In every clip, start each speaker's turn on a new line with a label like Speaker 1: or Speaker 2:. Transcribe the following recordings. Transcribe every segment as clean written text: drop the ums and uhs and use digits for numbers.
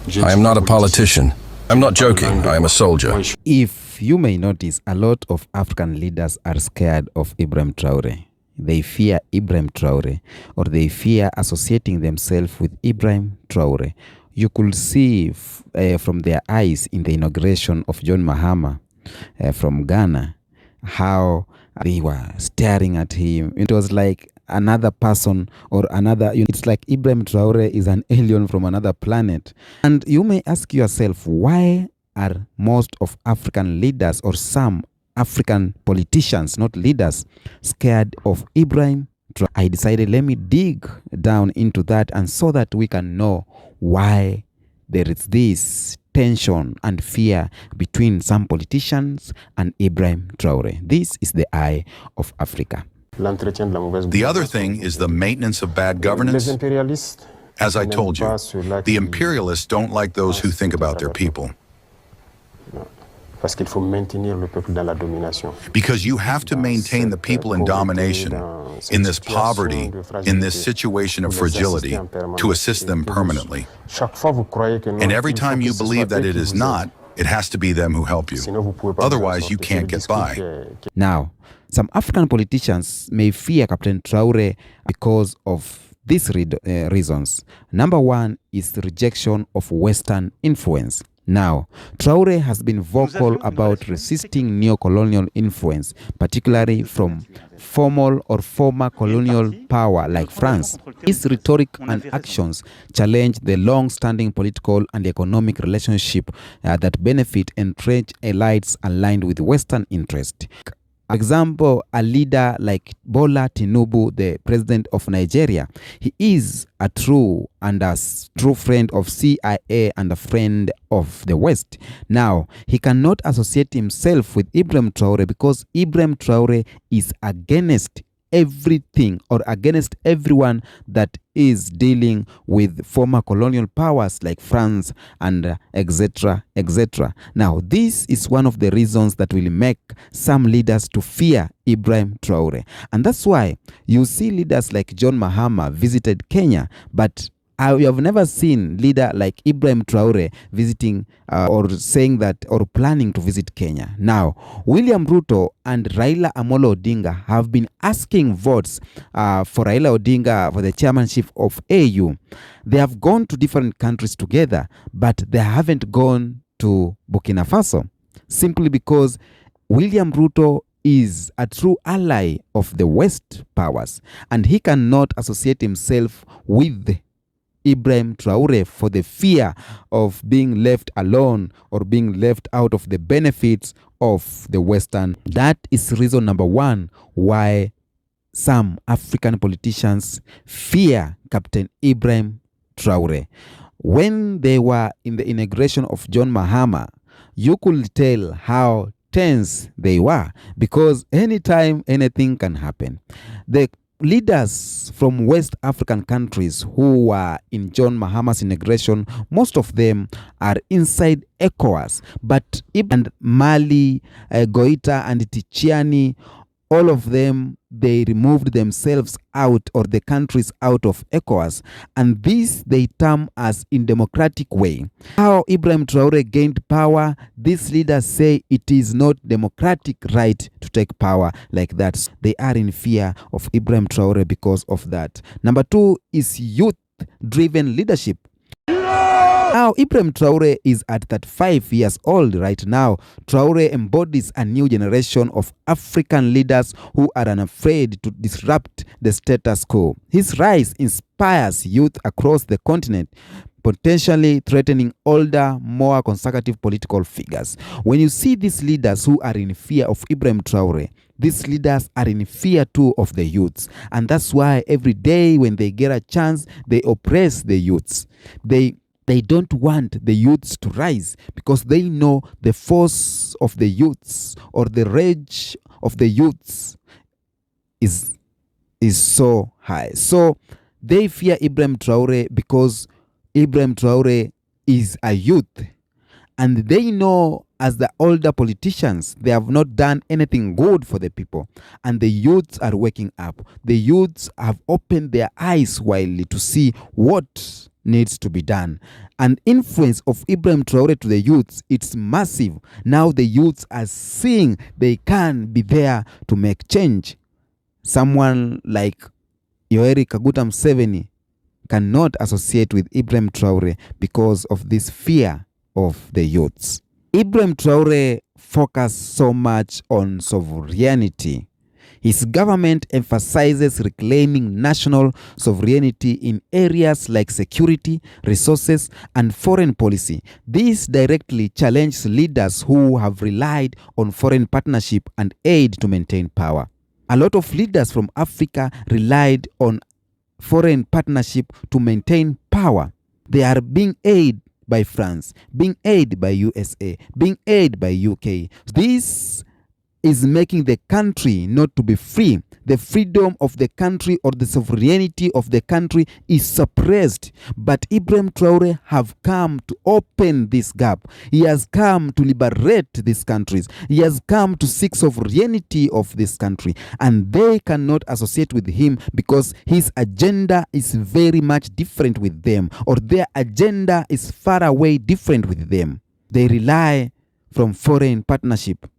Speaker 1: I am not a politician. I'm not joking. I am a soldier.
Speaker 2: If you may notice, a lot of African leaders are scared of Ibrahim Traoré. They fear Ibrahim Traoré, or they fear associating themselves with Ibrahim Traoré. You could see from their eyes in the inauguration of John Mahama from Ghana, how they were staring at him. It was like another person or another. It's like Ibrahim Traoré is an alien from another planet. And you may ask yourself, why are most of African leaders or some African politicians, not leaders, scared of Ibrahim Traoré? I decided, let me dig down into that, and so that we can know why there is this tension and fear between some politicians and Ibrahim Traoré. This is the eye of Africa.
Speaker 3: The other thing is the maintenance of bad governance. As I told you, the imperialists don't like those who think about their people. Because you have to maintain the people in domination, in this poverty, in this situation of fragility, to assist them permanently. And every time you believe that it is not, it has to be them who help you. Otherwise, you can't get by.
Speaker 2: Now, some African politicians may fear Captain Traoré because of these reasons. Number one is the rejection of Western influence. Now, Traoré has been vocal about resisting neo-colonial influence, particularly from formal or former colonial power like France. His rhetoric and actions challenge the long-standing political and economic relationship that benefit entrenched elites aligned with Western interest. For example, a leader like Bola Tinubu, the president of Nigeria, he is a true friend of CIA and a friend of the West. Now, he cannot associate himself with Ibrahim Traoré because Ibrahim Traoré is against everything or against everyone that is dealing with former colonial powers like France and etc. etc. Now, this is one of the reasons that will make some leaders to fear Ibrahim Traoré. And that's why you see leaders like John Mahama visited Kenya, but I have never seen leader like Ibrahim Traoré visiting or saying that or planning to visit Kenya. Now, William Ruto and Raila Amolo Odinga have been asking votes for Raila Odinga for the chairmanship of AU. They have gone to different countries together, but they haven't gone to Burkina Faso, simply because William Ruto is a true ally of the West powers, and he cannot associate himself with Ibrahim Traoré for the fear of being left alone or being left out of the benefits of the Western. That is reason number one why some African politicians fear Captain Ibrahim Traoré. When they were in the inauguration of John Mahama, you could tell how tense they were, because anytime anything can happen. The leaders from West African countries who were in John Mahama's inauguration, most of them are inside ECOWAS, but and Mali, Goita and Tichiani, all of them, they removed themselves out, or the countries out of ECOWAS, and this they term as in democratic way. How Ibrahim Traoré gained power, these leaders say it is not democratic right to take power like that. They are in fear of Ibrahim Traoré because of that. Number two is youth-driven leadership. Now, Ibrahim Traoré is at 35 years old right now. Traoré embodies a new generation of African leaders who are unafraid to disrupt the status quo. His rise inspires youth across the continent, potentially threatening older, more conservative political figures. When you see these leaders who are in fear of Ibrahim Traoré, these leaders are in fear too of the youths. And that's why every day when they get a chance, they oppress the youths. They don't want the youths to rise, because they know the force of the youths or the rage of the youths is so high. So they fear Ibrahim Traoré because Ibrahim Traoré is a youth. And they know, as the older politicians, they have not done anything good for the people. And the youths are waking up. The youths have opened their eyes widely to see what needs to be done. And influence of Ibrahim Traoré to the youths, it's massive. Now the youths are seeing they can be there to make change. Someone like Yoweri Kaguta Museveni cannot associate with Ibrahim Traoré because of this fear of the youths. Ibrahim Traoré focused so much on sovereignty. His government emphasizes reclaiming national sovereignty in areas like security, resources, and foreign policy. This directly challenges leaders who have relied on foreign partnership and aid to maintain power. A lot of leaders from Africa relied on foreign partnership to maintain power. They are being aided by France, being aided by USA, being aided by UK. This is making the country not to be free. The freedom of the country or the sovereignty of the country is suppressed. But Ibrahim Traoré have come to open this gap. He has come to liberate these countries. He has come to seek sovereignty of this country. And they cannot associate with him because his agenda is very much different with them, or their agenda is far away different with them. They rely from foreign partnership,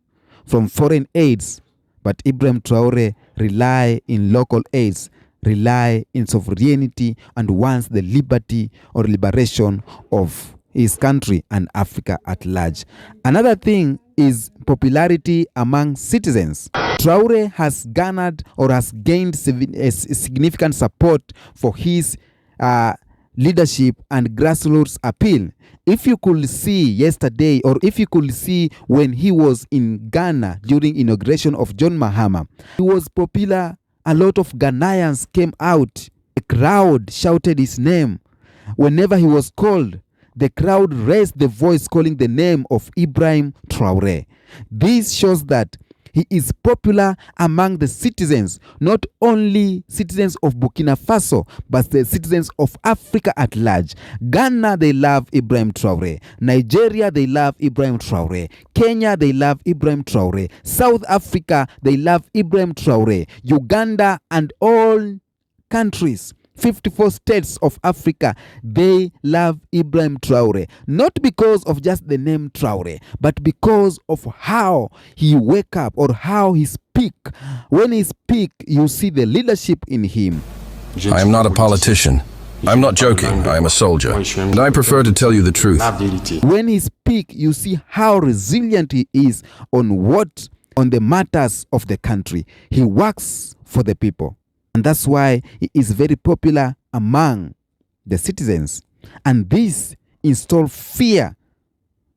Speaker 2: from foreign aids, but Ibrahim Traoré rely in local aids, rely in sovereignty, and wants the liberty or liberation of his country and Africa at large. Another thing is popularity among citizens. Traoré has garnered or has gained significant support for his leadership and grassroots appeal. If you could see yesterday, or if you could see when he was in Ghana during inauguration of John Mahama, he was popular. A lot of Ghanaians came out. The crowd shouted his name. Whenever he was called, the crowd raised the voice calling the name of Ibrahim Traoré. This shows that he is popular among the citizens, not only citizens of Burkina Faso, but the citizens of Africa at large. Ghana, they love Ibrahim Traoré. Nigeria, they love Ibrahim Traoré. Kenya, they love Ibrahim Traoré. South Africa, they love Ibrahim Traoré. Uganda and all countries, 54 states of Africa, they love Ibrahim Traoré. Not because of just the name Traoré, but because of how he wake up or how he speak. When he speak, you see the leadership in him.
Speaker 1: I am not a politician. I'm not joking. I am a soldier. And I prefer to tell you the truth.
Speaker 2: When he speak, you see how resilient he is on the matters of the country. He works for the people. And that's why he is very popular among the citizens. And this installs fear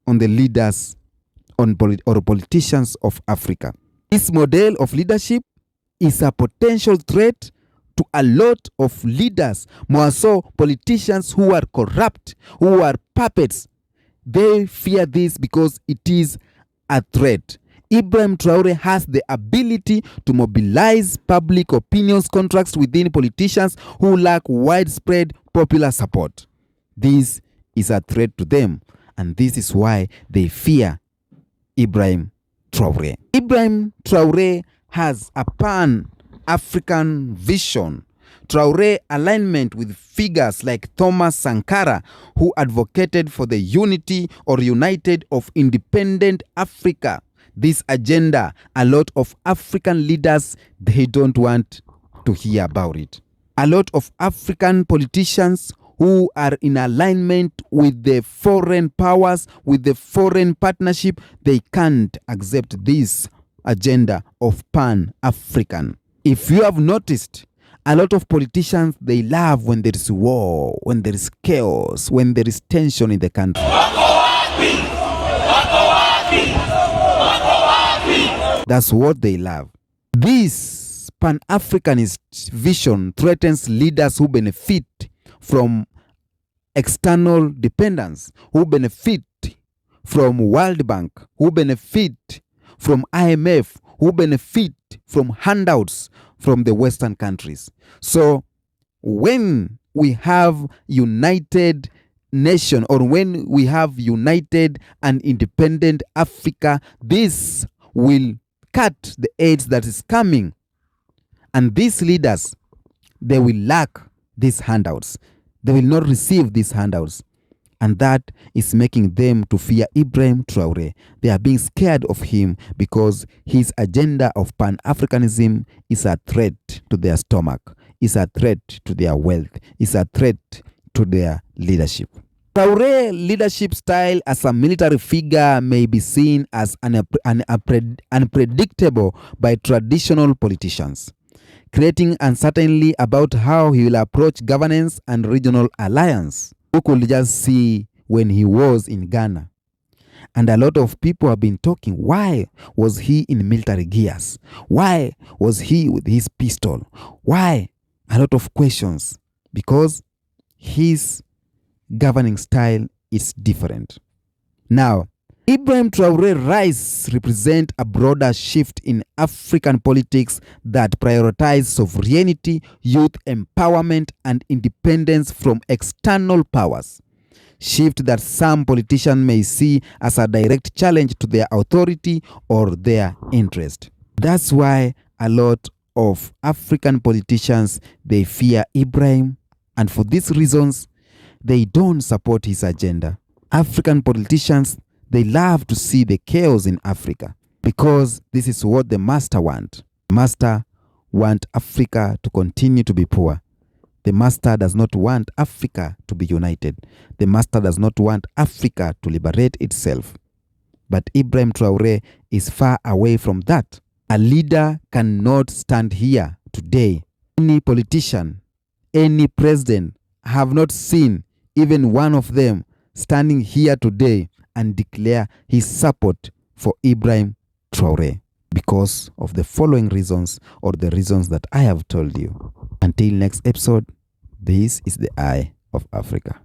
Speaker 2: on the leaders or politicians of Africa. This model of leadership is a potential threat to a lot of leaders, more so politicians who are corrupt, who are puppets. They fear this because it is a threat. Ibrahim Traoré has the ability to mobilize public opinions contracts within politicians who lack widespread popular support. This is a threat to them, and this is why they fear Ibrahim Traoré. Ibrahim Traoré has a pan-African vision. Traoré alignment with figures like Thomas Sankara, who advocated for the unity or united of independent Africa. This agenda, a lot of African leaders, they don't want to hear about it. A lot of African politicians who are in alignment with the foreign powers, with the foreign partnership, they can't accept this agenda of Pan-African. If you have noticed, a lot of politicians, they love when there is war, when there is chaos, when there is tension in the country. That's what they love. This Pan-Africanist vision threatens leaders who benefit from external dependence, who benefit from World Bank, who benefit from IMF, who benefit from handouts from the Western countries. So when we have united nation, or when we have united and independent Africa, this will cut the aids that is coming. And these leaders, they will lack these handouts. They will not receive these handouts. And that is making them to fear Ibrahim Traoré. They are being scared of him because his agenda of Pan-Africanism is a threat to their stomach, is a threat to their wealth, is a threat to their leadership. Traoré leadership style as a military figure may be seen as unpredictable by traditional politicians, creating uncertainty about how he will approach governance and regional alliance. You could just see when he was in Ghana. And a lot of people have been talking, why was he in military gears? Why was he with his pistol? Why? A lot of questions. Because his governing style is different. Now, Ibrahim Traoré rise represent a broader shift in African politics that prioritize sovereignty, youth empowerment, and independence from external powers. Shift that some politicians may see as a direct challenge to their authority or their interest. That's why a lot of African politicians, they fear Ibrahim, and for these reasons, they don't support his agenda. African politicians, they love to see the chaos in Africa because this is what the master want. The master want Africa to continue to be poor. The master does not want Africa to be united. The master does not want Africa to liberate itself. But Ibrahim Traoré is far away from that. A leader cannot stand here today. Any politician, any president, have not seen even one of them standing here today and declare his support for Ibrahim Traoré because of the following reasons or the reasons that I have told you. Until next episode, this is the Eye of Africa.